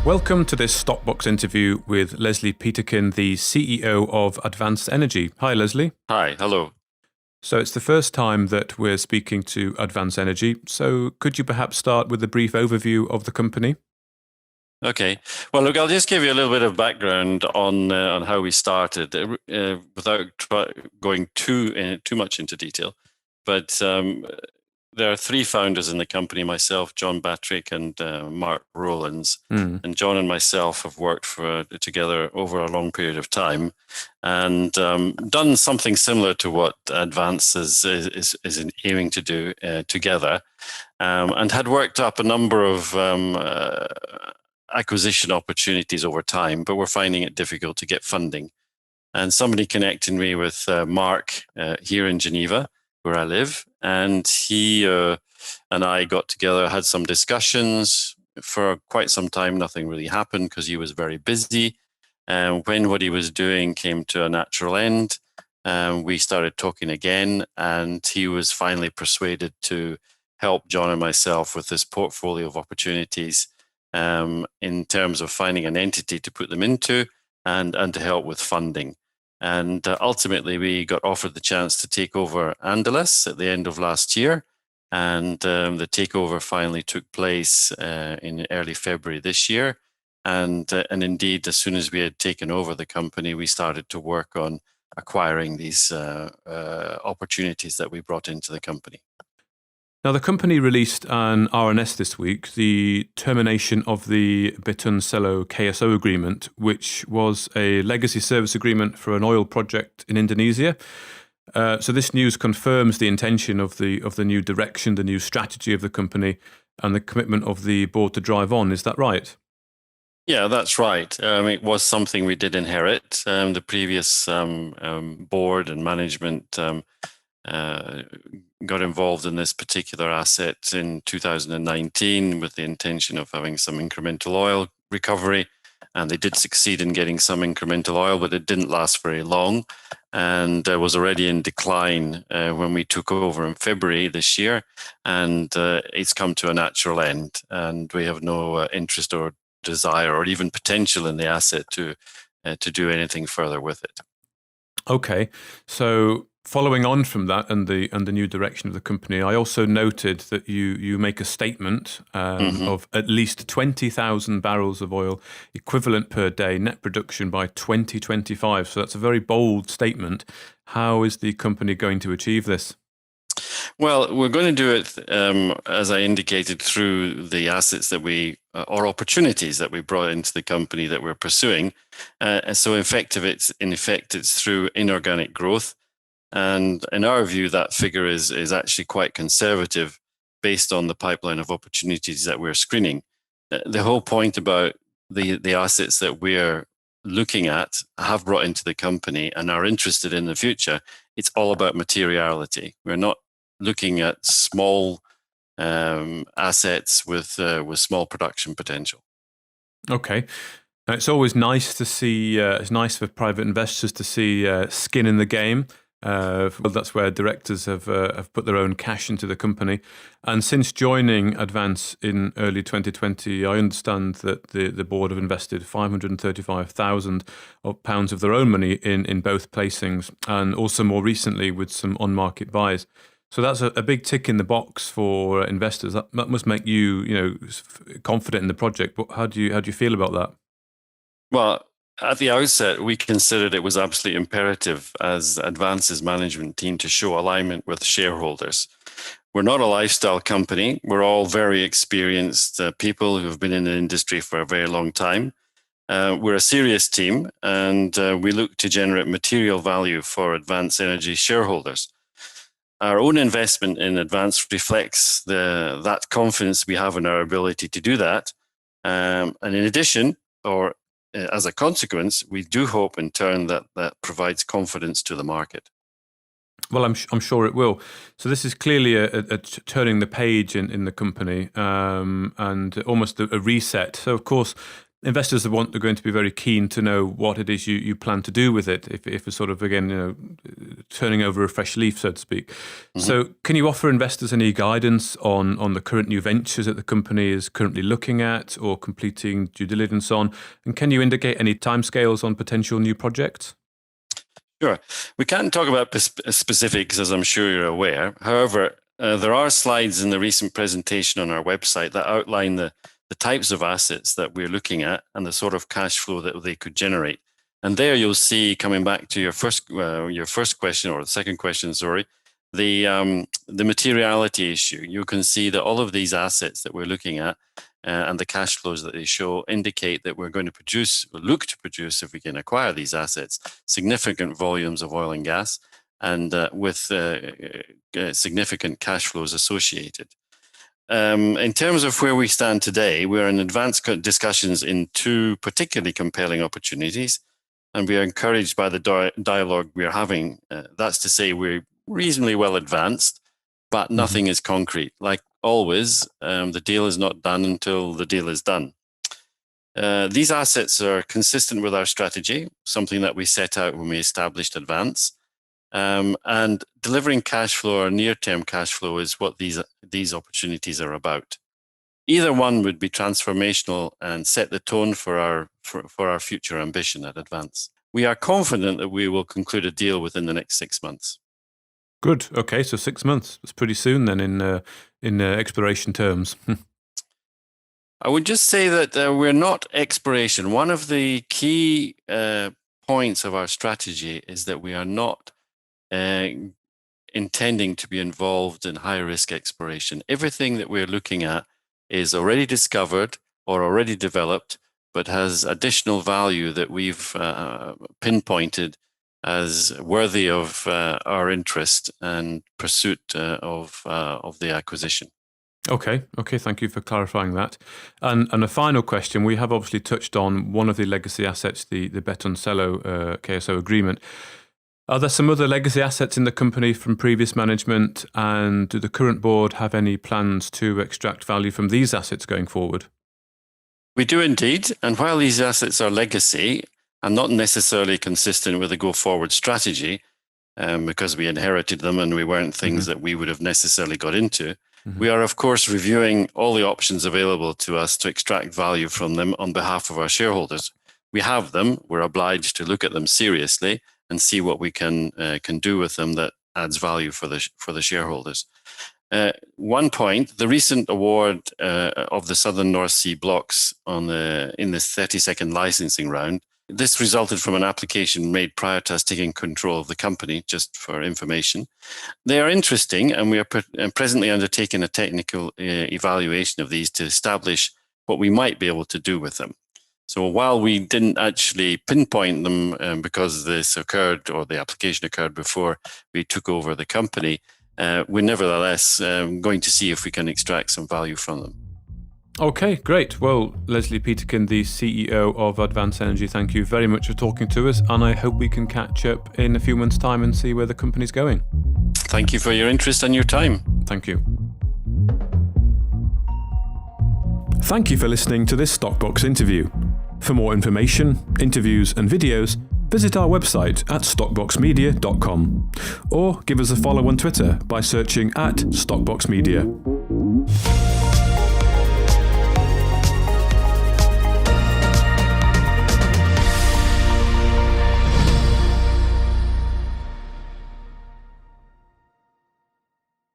Welcome to this Stockbox interview with Leslie Peterkin, the CEO of Advanced Energy. Hi, Leslie. Hi, hello. So it's the first time that we're speaking to Advanced Energy. So could you perhaps start with a brief overview of the company? Okay. Well, look, I'll just give you a little bit of background on how we started, without going too much into detail. But there are three founders in the company: myself, John Battrick, and Mark Rowlands. And John and myself have worked together over a long period of time, and done something similar to what Advance is aiming to do together, and had worked up a number of acquisition opportunities over time, but we're finding it difficult to get funding. And somebody connected me with Mark here in Geneva, where I live, and he and I got together, had some discussions for quite some time. Nothing really happened because he was very busy. And when what he was doing came to a natural end, we started talking again, and he was finally persuaded to help John and myself with this portfolio of opportunities, in terms of finding an entity to put them into and to help with funding. And ultimately, we got offered the chance to take over Andalas at the end of last year. And the takeover finally took place in early February this year. And indeed, as soon as we had taken over the company, we started to work on acquiring these opportunities that we brought into the company. Now, the company released an RNS this week, the termination of the Biton-Sello KSO agreement, which was a legacy service agreement for an oil project in Indonesia. So this news confirms the intention of the new direction, the new strategy of the company, and the commitment of the board to drive on. Is that right? Yeah, that's right. It was something we did inherit. The previous board and management got involved in this particular asset in 2019 with the intention of having some incremental oil recovery. And they did succeed in getting some incremental oil, but it didn't last very long, and was already in decline when we took over in February this year. And it's come to a natural end, and we have no interest or desire or even potential in the asset to do anything further with it. Okay, so following on from that and the new direction of the company, I also noted that you make a statement of at least 20,000 barrels of oil equivalent per day net production by 2025. So that's a very bold statement. How is the company going to achieve this? Well, we're going to do it, as I indicated, through the assets that or opportunities that we brought into the company that we're pursuing. So in effect, it's through inorganic growth. And in our view, that figure is actually quite conservative based on the pipeline of opportunities that we're screening. The whole point about the assets that we're looking at, have brought into the company and are interested in the future, it's all about materiality. We're not looking at small assets with small production potential. Okay. It's always nice to see, it's nice for private investors to see skin in the game. Well, that's where directors have put their own cash into the company. And since joining Advance in early 2020, I understand that the board have invested £535,000 of their own money in both placings, and also more recently with some on-market buys. So that's a big tick in the box for investors. That must make you confident in the project. But how do you feel about that? Well, at the outset, we considered it was absolutely imperative as Advance's management team to show alignment with shareholders. We're not a lifestyle company. We're all very experienced people who have been in the industry for a very long time. We're a serious team, and we look to generate material value for Advance Energy shareholders. Our own investment in Advance reflects that confidence we have in our ability to do that. And in addition, or as a consequence, we do hope in turn that provides confidence to the market. Well, I'm sure it will. So this is clearly a turning the page in the company, and almost a reset. So of course, investors are going to be very keen to know what it is you plan to do with it, if it's sort of, again, turning over a fresh leaf, so to speak. Mm-hmm. So can you offer investors any guidance on the current new ventures that the company is currently looking at or completing due diligence on? And can you indicate any timescales on potential new projects? Sure. We can't talk about specifics, as I'm sure you're aware. However, there are slides in the recent presentation on our website that outline the types of assets that we're looking at and the sort of cash flow that they could generate. And there you'll see, coming back to your first question, or the second question, sorry, the materiality issue. You can see that all of these assets that we're looking at and the cash flows that they show indicate that we're going to look to produce, if we can acquire these assets, significant volumes of oil and gas, and with significant cash flows associated. In terms of where we stand today, we're in advanced discussions in two particularly compelling opportunities, and we are encouraged by the dialogue we're having. That's to say, we're reasonably well advanced, but nothing is concrete. Like always, the deal is not done until the deal is done. These assets are consistent with our strategy, something that we set out when we established Advance. And delivering cash flow or near-term cash flow is what these opportunities are about. Either one would be transformational and set the tone for our future ambition at Advance. We are confident that we will conclude a deal within the next 6 months. Good. Okay, so 6 months. That's pretty soon then in exploration terms. I would just say that we're not exploration. One of the key points of our strategy is that we are not intending to be involved in high-risk exploration. Everything that we're looking at is already discovered or already developed, but has additional value that we've pinpointed as worthy of our interest and pursuit of the acquisition. Okay, thank you for clarifying that. And a final question, we have obviously touched on one of the legacy assets, the Betoncello KSO agreement. Are there some other legacy assets in the company from previous management, and do the current board have any plans to extract value from these assets going forward? We do indeed, and while these assets are legacy and not necessarily consistent with the go-forward strategy, because we inherited them and we weren't things that we would have necessarily got into, we are, of course, reviewing all the options available to us to extract value from them on behalf of our shareholders. We have them. We're obliged to look at them seriously and see what we can do with them that adds value for the shareholders. One point: the recent award of the Southern North Sea blocks in the 32nd licensing round. This resulted from an application made prior to us taking control of the company, just for information. They are interesting, and we are presently undertaking a technical evaluation of these to establish what we might be able to do with them. So while we didn't actually pinpoint them because this occurred, or the application occurred before we took over the company, we're nevertheless going to see if we can extract some value from them. Okay, great. Well, Leslie Peterkin, the CEO of Advance Energy, thank you very much for talking to us, and I hope we can catch up in a few months' time and see where the company's going. Thank you for your interest and your time. Thank you. Thank you for listening to this Stockbox interview. For more information, interviews and videos, visit our website at stockboxmedia.com or give us a follow on Twitter by searching @StockboxMedia.